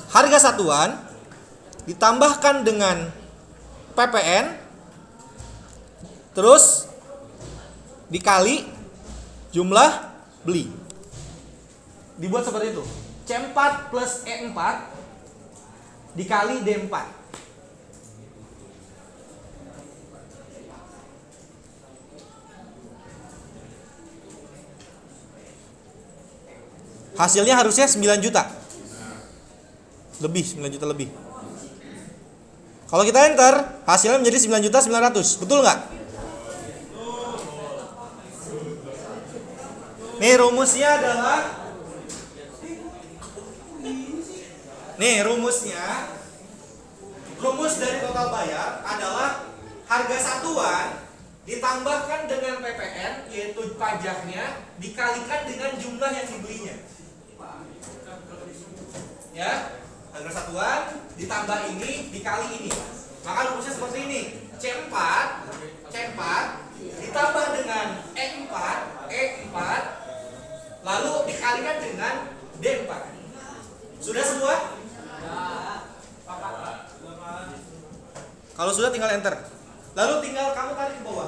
harga satuan ditambahkan dengan PPN terus dikali jumlah beli. Dibuat seperti itu. C4 plus E4 dikali D4. Hasilnya harusnya 9 juta. Lebih, 9 juta lebih. Kalau kita enter, hasilnya menjadi 9.900.000. Betul nggak? Nih rumusnya adalah rumus dari total bayar adalah harga satuan ditambahkan dengan PPN, yaitu pajaknya, dikalikan dengan jumlah yang dibelinya. Ya, harga satuan ditambah ini dikali ini. Maka rumusnya seperti ini. C4 ditambah dengan E4 lalu dikalikan dengan D4. Sudah semua? Kalau sudah tinggal enter. Lalu tinggal kamu tarik ke bawah.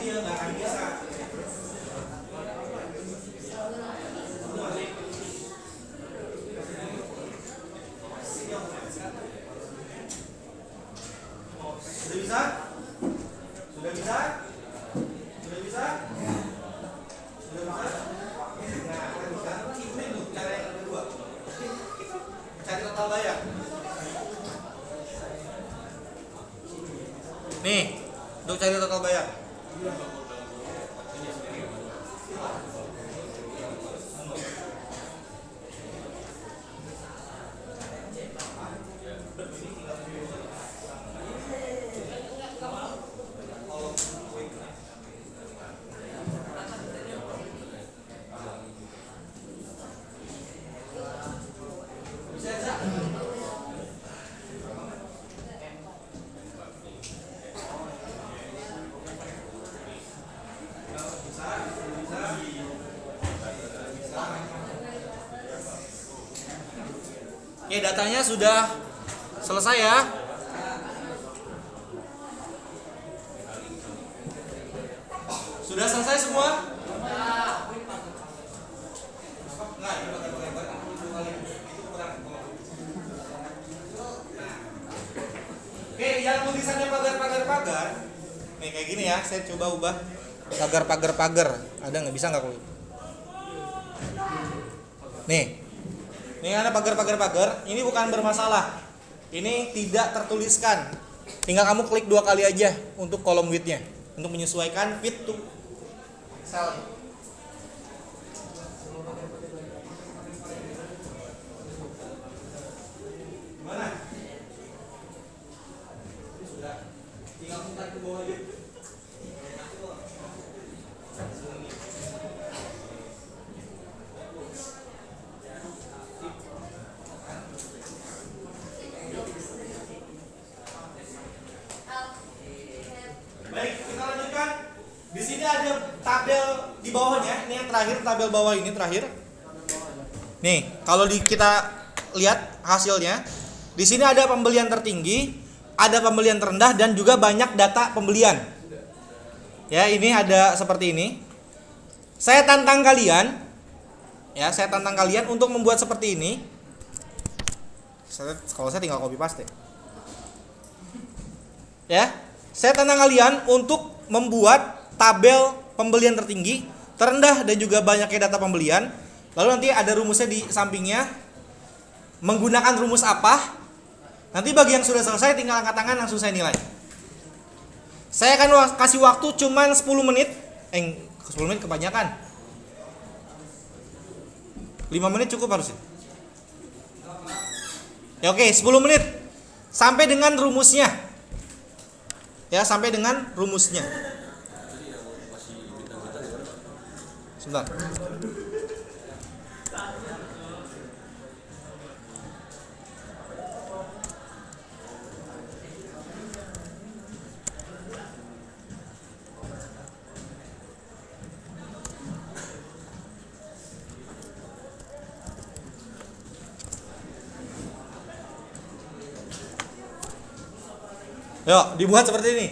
Dia nggak akan bisa. Sudah bisa? Sudah bisa? Sudah bisa? Sudah bisa? Nah, sekarang ini tuh cara yang kedua. Cari total bayar. Nih, untuk cari total bayar. Oke, datanya sudah selesai ya. Sudah selesai semua? Oke, yang tulisannya pagar. Nih kayak gini ya, saya coba ubah pagar. Ada nggak, bisa nggak kalau? Nih. Ini ada pagar. Ini bukan bermasalah. Ini tidak tertuliskan. Tinggal kamu klik 2 kali aja untuk kolom width-nya, untuk menyesuaikan fit to cell. Gimana? Sudah. Tinggal putar ke bawah aja. Di sini ada tabel di bawahnya. Ini yang terakhir, tabel bawah ini terakhir. Nih, kalau kita lihat hasilnya, di sini ada pembelian tertinggi, ada pembelian terendah, dan juga banyak data pembelian. Ya, ini ada seperti ini. Saya tantang kalian untuk membuat seperti ini. Kalau saya tinggal copy paste. Ya, saya tantang kalian untuk membuat tabel pembelian tertinggi, terendah, dan juga banyaknya data pembelian. Lalu nanti ada rumusnya di sampingnya. Menggunakan rumus apa? Nanti bagi yang sudah selesai tinggal angkat tangan, langsung saya nilai. Saya akan kasih waktu cuman 10 menit. 10 menit kebanyakan. 5 menit cukup harusnya. Ya oke, 10 menit. Sampai dengan rumusnya. Ya, sampai dengan rumusnya. Sebentar. Yuk, dibuat seperti ini.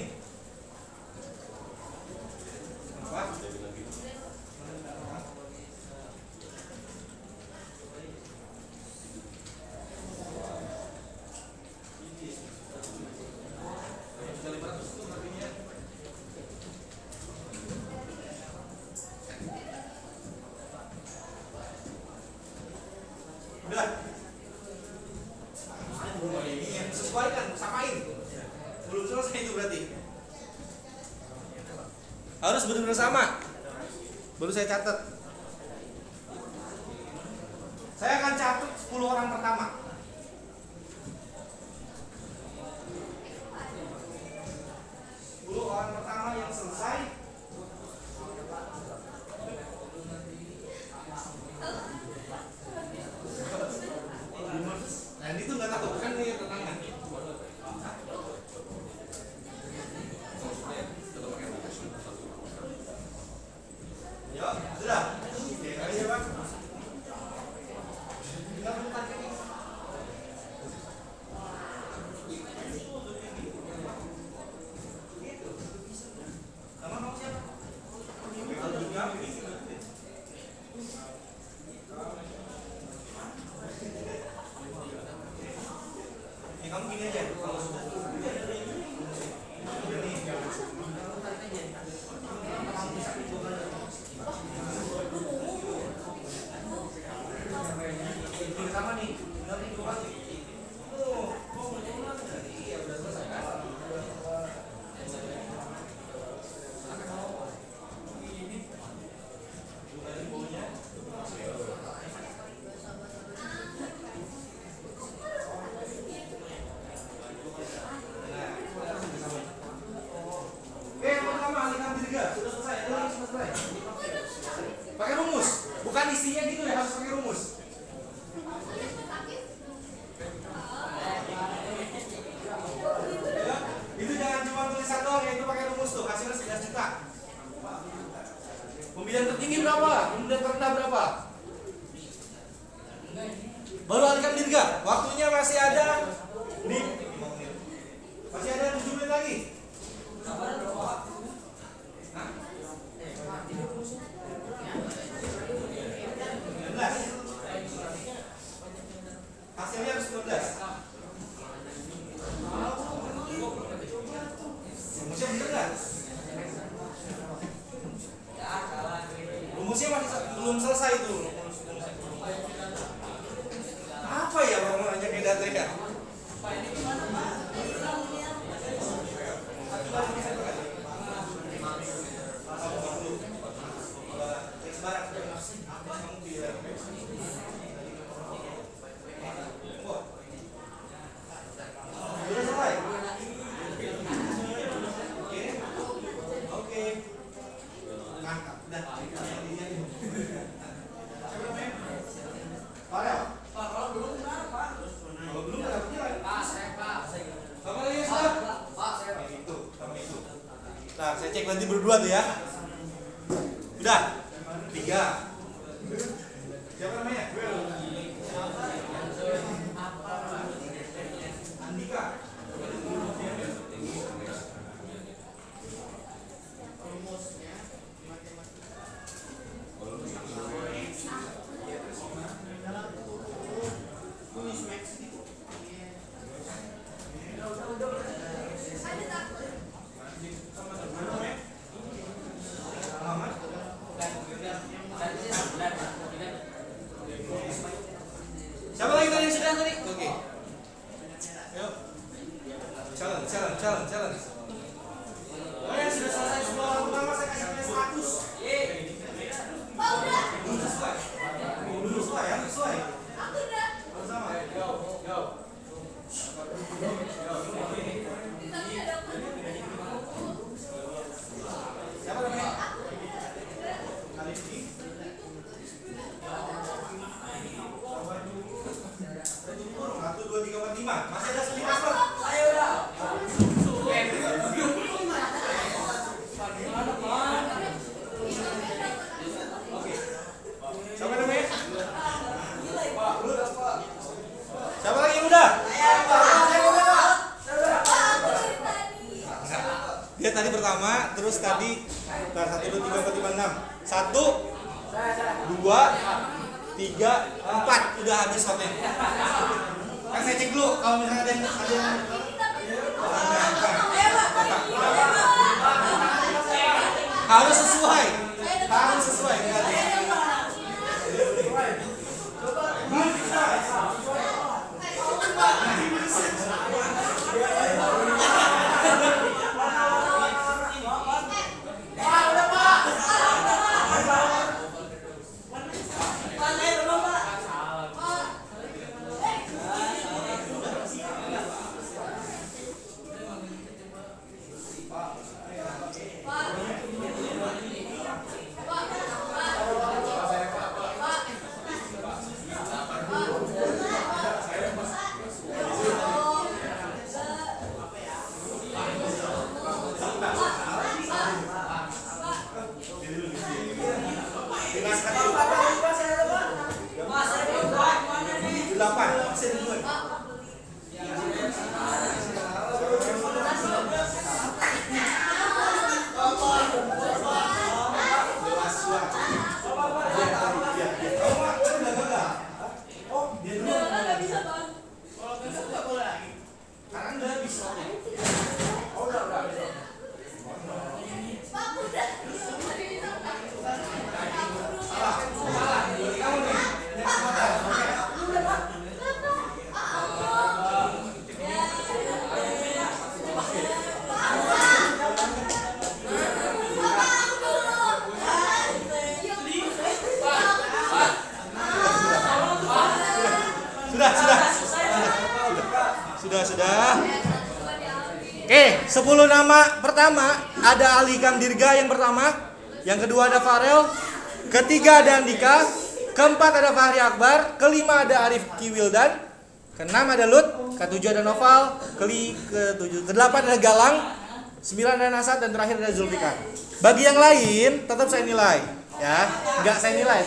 Udah. Sesuaikan, samain. Belum selesai itu berarti. Harus benar-benar sama. Baru saya catat. Saya akan catat 10 orang pertama. Orang pertama yang selesai. Nah, ini tuh nggak tahu kan ini tantangan. Ya, sudah. Oke, kali ya, Pak. Tinggal bentar ini. Nama kamu siapa? Kamu gini aja. Kalau sudah sama nih, pakai rumus, bukan isinya gitu ya, harus pakai rumus. Itu jangan cuma tulisan doang ya, itu pakai rumus tuh, hasilnya 11 juta. Pembelian tertinggi berapa? Pembelian terendah berapa? Baru alihkan dirga, waktunya masih ada 7 menit lagi. Hasilnya harus 12. Rumusnya bener nggak? Rumusnya masih belum selesai itu. Apa ya orang nanya kayak data ya? Nah, saya cek nanti berdua tuh ya. Udah. 3. Siapa namanya? Andika. Sama Challenge. Oh yang sudah selesai 10 orang pertama saya kasih nilai 100. Sesuai. Aku udah. Sama. Go. Siapa namanya? Kali ini. 1, 2, 3, 4, 5. Masih ada 9 slot. Ayo udah. Oke. Siapa namanya? Siapa lagi yang muda? Dia tadi pertama, terus tadi 1, 2, 3, 4, 5, 6. 1, 2, 3, 4. Udah habis slotnya. Kan saya cek dulu kalau misalnya ada yang harus sesuai. Sudah. Oke, 10 nama pertama ada Ali Kamdirga yang pertama, yang kedua ada Farel, ketiga ada Andika, keempat ada Fahri Akbar, kelima ada Arif Kiwildan, keenam ada Lut, ketujuh ada Noval, kedelapan ada Galang, 9 ada Nasad, dan terakhir ada Zulfikar. Bagi yang lain tetap saya nilai, ya, nggak saya nilai,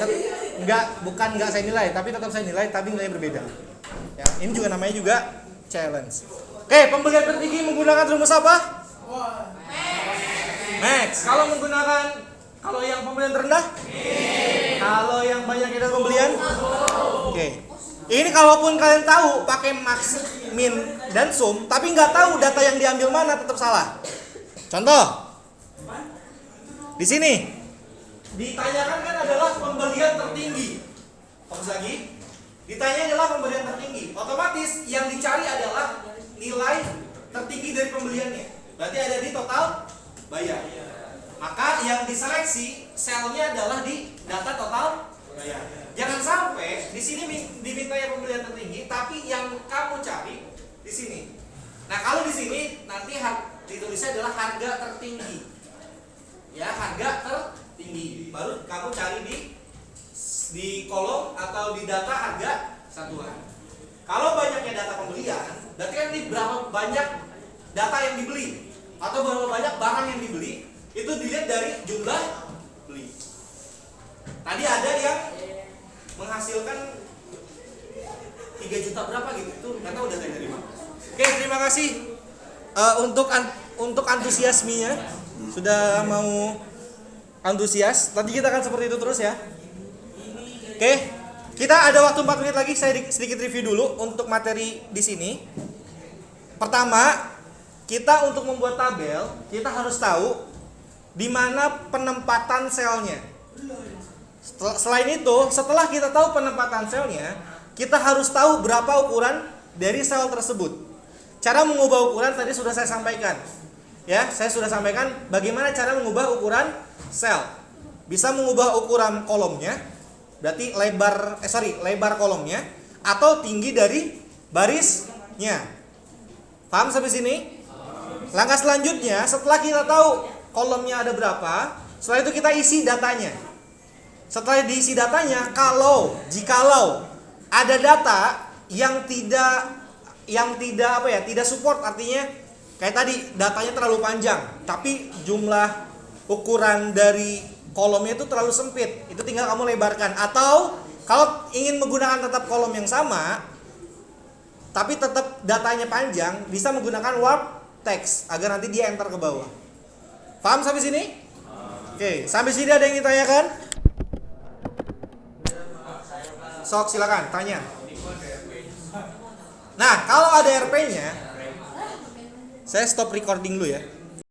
bukan nggak saya nilai, tapi tetap saya nilai, tapi nilainya berbeda. Ya, ini juga namanya juga challenge. Oke, pembelian tertinggi menggunakan rumus apa? Max. Kalau yang pembelian terendah? Kalau yang banyak ada pembelian? Oke. Ini kalaupun kalian tahu pakai max, min, dan sum, tapi nggak tahu data yang diambil mana, tetap salah. Contoh. Di sini ditanyakan kan adalah pembelian tertinggi. Fokus lagi. Ditanya adalah pembelian tertinggi. Otomatis yang dicari adalah nilai tertinggi dari pembeliannya. Berarti ada di total bayar. Maka yang diseleksi selnya adalah di data total bayar. Jangan sampai di sini dimintanya pembelian tertinggi, tapi yang kamu cari di sini. Nah, kalau di sini nanti ditulisnya adalah harga tertinggi. Ya, harga tertinggi. Baru kamu cari di kolom atau di data harga satuan. Kalau banyaknya data pembelian, berarti kan ini berapa banyak data yang dibeli atau berapa banyak barang yang dibeli, itu dilihat dari jumlah beli. Tadi ada yang menghasilkan 3 juta berapa gitu, itu nggak tahu data dari mana. Oke, terima kasih untuk antusiasmenya, sudah mau antusias. Nanti kita akan seperti itu terus ya. Oke, kita ada waktu 4 menit lagi. Saya sedikit review dulu untuk materi di sini. Pertama, kita untuk membuat tabel, kita harus tahu di mana penempatan selnya. Selain itu, setelah kita tahu penempatan selnya, kita harus tahu berapa ukuran dari sel tersebut. Cara mengubah ukuran tadi sudah saya sampaikan. Ya, saya sudah sampaikan bagaimana cara mengubah ukuran sel. Bisa mengubah ukuran kolomnya, berarti lebar kolomnya atau tinggi dari barisnya. Paham sampai sini? Langkah selanjutnya, setelah kita tahu kolomnya ada berapa, setelah itu kita isi datanya. Setelah diisi datanya, jikalau ada data yang tidak support, artinya kayak tadi datanya terlalu panjang, tapi jumlah ukuran dari kolomnya itu terlalu sempit, itu tinggal kamu lebarkan. Atau kalau ingin menggunakan tetap kolom yang sama, tapi tetap datanya panjang, bisa menggunakan warp text agar nanti dia enter ke bawah. Paham sampai sini? Oke, sampai sini ada yang ditanyakan? Sok silakan tanya. Nah, kalau ada RP-nya, saya stop recording dulu ya.